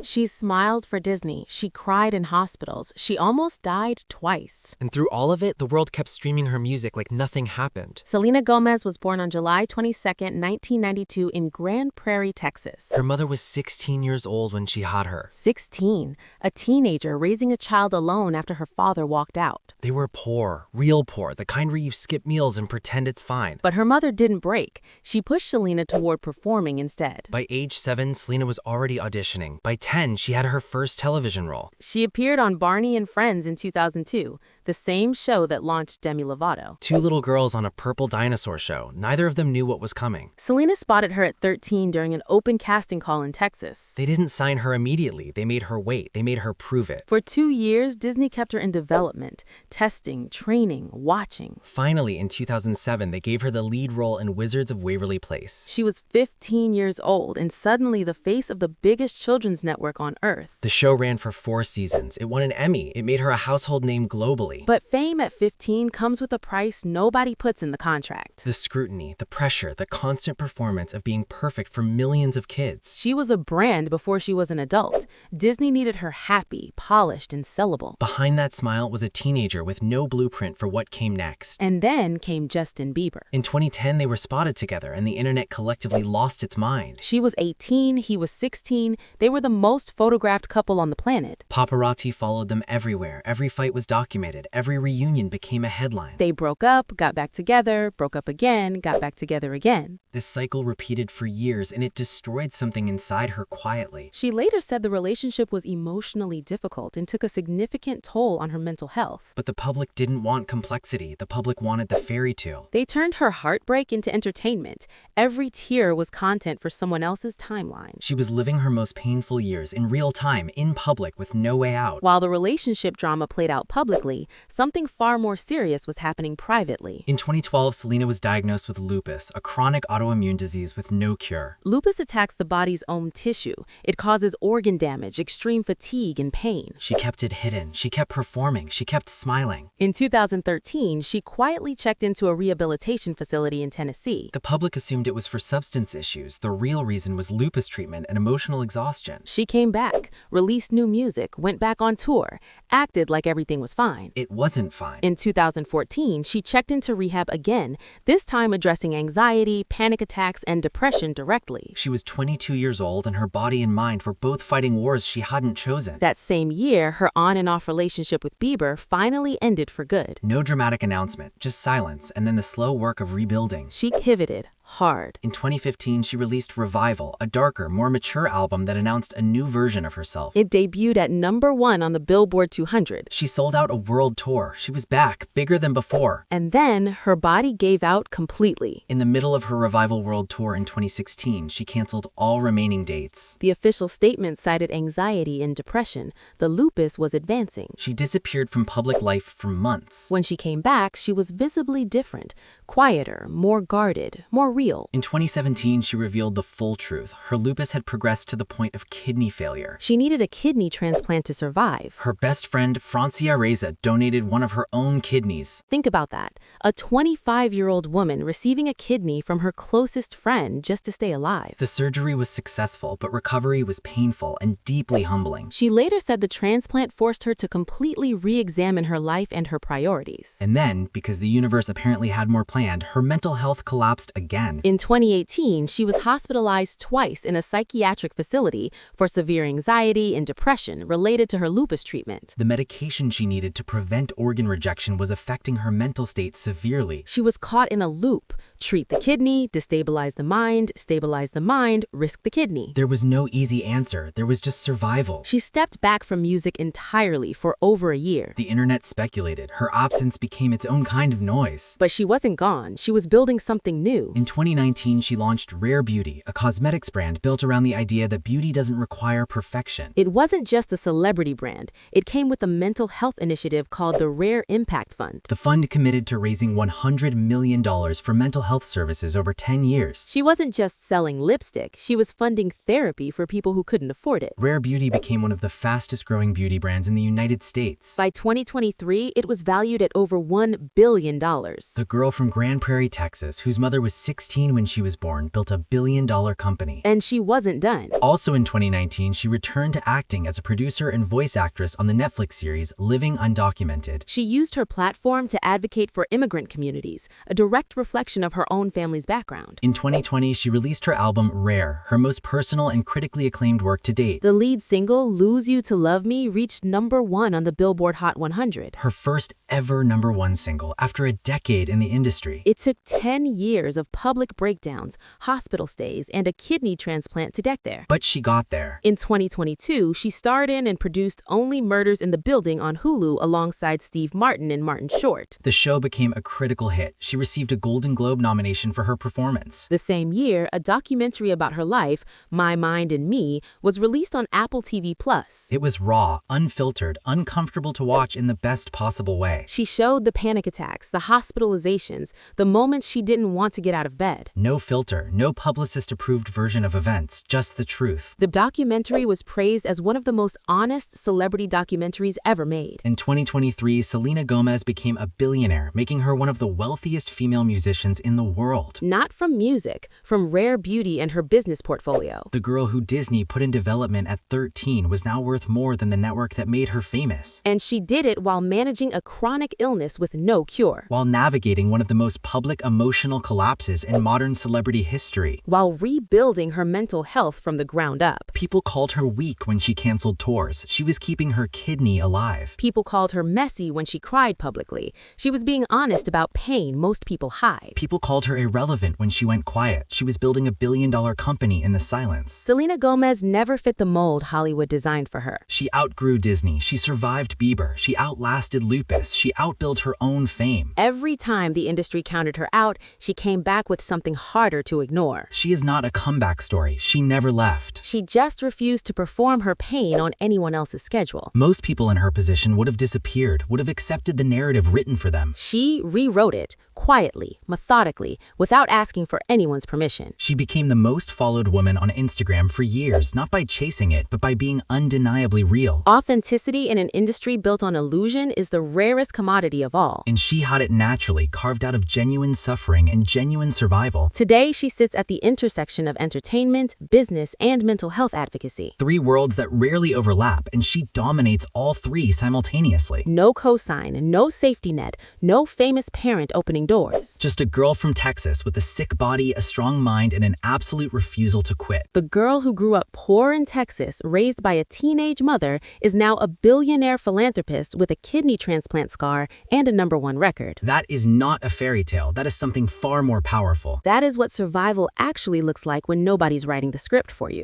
She smiled for Disney, she cried in hospitals, she almost died twice. And through all of it, the world kept streaming her music like nothing happened. Selena Gomez was born on July 22, 1992 in Grand Prairie, Texas. Her mother was 16 years old when she had her. 16, a teenager raising a child alone after her father walked out. They were poor, real poor, the kind where you skip meals and pretend it's fine. But her mother didn't break. She pushed Selena toward performing instead. By age 7, Selena was already auditioning. By 10, she had her first television role. She appeared on Barney and Friends in 2002, the same show that launched Demi Lovato. 2 little girls on a purple dinosaur show. Neither of them knew what was coming. Selena spotted her at 13 during an open casting call in Texas. They didn't sign her immediately. They made her wait. They made her prove it. For 2 years, Disney kept her in development, testing, training, watching. Finally, in 2007, they gave her the lead role in Wizards of Waverly Place. She was 15 years old and suddenly the face of the biggest children's network on Earth. The show ran for 4 seasons. It won an Emmy. It made her a household name globally. But fame at 15 comes with a price nobody puts in the contract. The scrutiny, the pressure, the constant performance of being perfect for millions of kids. She was a brand before she was an adult. Disney needed her happy, polished, and sellable. Behind that smile was a teenager with no blueprint for what came next. And then came Justin Bieber. In 2010, they were spotted together, and the internet collectively lost its mind. She was 18, he was 16. They were the most photographed couple on the planet. Paparazzi followed them everywhere. Every fight was documented. Every reunion became a headline. They broke up, got back together, broke up again, got back together again. This cycle repeated for years, and it destroyed something inside her quietly. She later said the relationship was emotionally difficult and took a significant toll on her mental health. But the public didn't want complexity. The public wanted the fairy tale. They turned her heartbreak into entertainment. Every tear was content for someone else's timeline. She was living her most painful years in real time, in public, with no way out. While the relationship drama played out publicly, something far more serious was happening privately. In 2012, Selena was diagnosed with lupus, a chronic autoimmune disease with no cure. Lupus attacks the body's own tissue. It causes organ damage, extreme fatigue, and pain. She kept it hidden. She kept performing. She kept smiling. In 2013, she quietly checked into a rehabilitation facility in Tennessee. The public assumed it was for substance issues. The real reason was lupus treatment and emotional exhaustion. She came back, released new music, went back on tour, acted like everything was fine. It wasn't fine. In 2014, she checked into rehab again, this time addressing anxiety, panic attacks, and depression directly. She was 22 years old, and her body and mind were both fighting wars she hadn't chosen. That same year, her on and off relationship with Bieber finally ended for good. No dramatic announcement, just silence, and then the slow work of rebuilding. She pivoted hard. In 2015, she released Revival, a darker, more mature album that announced a new version of herself. It debuted at #1 on the Billboard 200. She sold out a world tour. She was back, bigger than before. And then her body gave out completely. In the middle of her Revival World Tour in 2016, she canceled all remaining dates. The official statement cited anxiety and depression. The lupus was advancing. She disappeared from public life for months. When she came back, she was visibly different, quieter, more guarded, more real. In 2017, she revealed the full truth. Her lupus had progressed to the point of kidney failure. She needed a kidney transplant to survive. Her best friend, Francia Reza, donated one of her own kidneys. Think about that. A 25-year-old woman receiving a kidney from her closest friend just to stay alive. The surgery was successful, but recovery was painful and deeply humbling. She later said the transplant forced her to completely re-examine her life and her priorities. And then, because the universe apparently had more planned, her mental health collapsed again. In 2018, she was hospitalized twice in a psychiatric facility for severe anxiety and depression related to her lupus treatment. The medication she needed to prevent organ rejection was affecting her mental state severely. She was caught in a loop. Treat the kidney, destabilize the mind, stabilize the mind, risk the kidney. There was no easy answer. There was just survival. She stepped back from music entirely for over a year. The internet speculated. Her absence became its own kind of noise. But she wasn't gone. She was building something new. In 2019, she launched Rare Beauty, a cosmetics brand built around the idea that beauty doesn't require perfection. It wasn't just a celebrity brand. It came with a mental health initiative called the Rare Impact Fund. The fund committed to raising $100 million for mental health health services over 10 years. She wasn't just selling lipstick, she was funding therapy for people who couldn't afford it. Rare Beauty became one of the fastest-growing beauty brands in the United States. By 2023, it was valued at over $1 billion. The girl from Grand Prairie, Texas, whose mother was 16 when she was born, built a billion-dollar company. And she wasn't done. Also in 2019, she returned to acting as a producer and voice actress on the Netflix series Living Undocumented. She used her platform to advocate for immigrant communities, a direct reflection of her own family's background. In 2020, she released her album Rare, her most personal and critically acclaimed work to date. The lead single, Lose You to Love Me, reached #1 on the Billboard Hot 100. Her first ever #1 single after a decade in the industry. It took 10 years of public breakdowns, hospital stays, and a kidney transplant to get there. But she got there. In 2022, she starred in and produced Only Murders in the Building on Hulu alongside Steve Martin and Martin Short. The show became a critical hit. She received a Golden Globe nomination for her performance. The same year, a documentary about her life, My Mind and Me, was released on Apple TV+. It was raw, unfiltered, uncomfortable to watch in the best possible way. She showed the panic attacks, the hospitalizations, the moments she didn't want to get out of bed. No filter, no publicist-approved version of events, just the truth. The documentary was praised as one of the most honest celebrity documentaries ever made. In 2023, Selena Gomez became a billionaire, making her one of the wealthiest female musicians in the world. Not from music, from Rare Beauty and her business portfolio. The girl who Disney put in development at 13 was now worth more than the network that made her famous. And she did it while managing a chronic illness with no cure. While navigating one of the most public emotional collapses in modern celebrity history. While rebuilding her mental health from the ground up. People called her weak when she canceled tours. She was keeping her kidney alive. People called her messy when she cried publicly. She was being honest about pain most people hide. People called her irrelevant when she went quiet. She was building a billion-dollar company in the silence. Selena Gomez never fit the mold Hollywood designed for her. She outgrew Disney. She survived Bieber. She outlasted Lupus. She outbuilt her own fame. Every time the industry counted her out, she came back with something harder to ignore. She is not a comeback story. She never left. She just refused to perform her pain on anyone else's schedule. Most people in her position would have disappeared, would have accepted the narrative written for them. She rewrote it, quietly, methodically, without asking for anyone's permission. She became the most followed woman on Instagram for years, not by chasing it, but by being undeniably real. Authenticity in an industry built on illusion is the rarest commodity of all. And she had it naturally, carved out of genuine suffering and genuine survival. Today, she sits at the intersection of entertainment, business, and mental health advocacy. 3 worlds that rarely overlap, and she dominates all 3 simultaneously. No cosign, no safety net, no famous parent opening doors. Just a girl from Texas with a sick body, a strong mind, and an absolute refusal to quit. The girl who grew up poor in Texas, raised by a teenage mother, is now a billionaire philanthropist with a kidney transplant scar and a #1 record. That is not a fairy tale. That is something far more powerful. That is what survival actually looks like when nobody's writing the script for you.